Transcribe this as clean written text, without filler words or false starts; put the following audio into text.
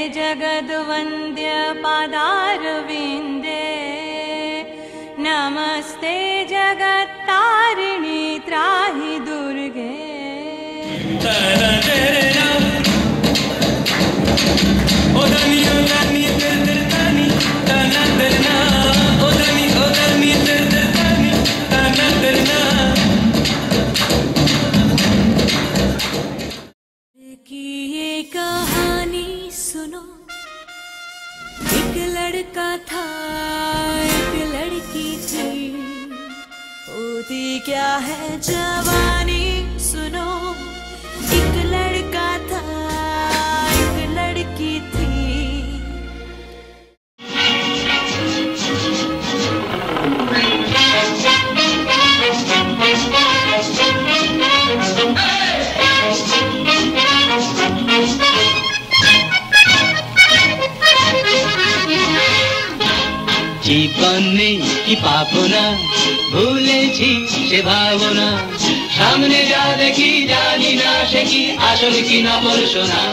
जगद्वन्द्य पादारविन्दे नमस्ते जगत्तारिणी त्राहि दुर्गे की ये कहानी सुनो, एक लड़का था एक लड़की थी, होती क्या है जवानी सुनो, एक लड़का था एक लड़की थी। জীবনে কি পাবো না, ভুলেছি সে ভাবনা, সামনে যা দেখি জানি না সে কি আসল কি নকল সোনা।